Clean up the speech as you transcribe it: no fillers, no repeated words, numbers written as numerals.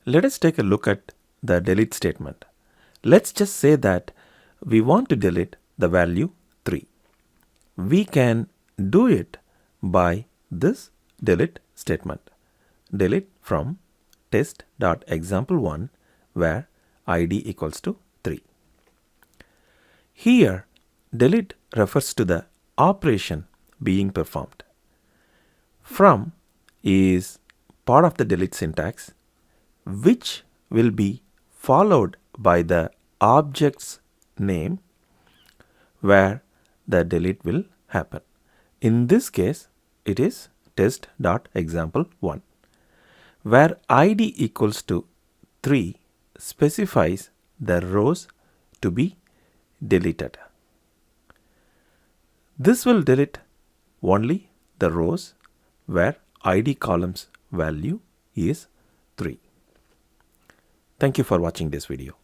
Let us take a look at the delete statement. Let's just say that we want to delete the value 3. We can do it by this delete statement. Delete from test.example1 where id equals to 3. Here, delete refers to the operation being performed. From is part of the delete syntax, which will be followed by the object's name where the delete will happen. In this case, it is test.example1, where id equals to 3 specifies the rows to be deleted. This will delete only the rows where id column's value is 3. Thank you for watching this video.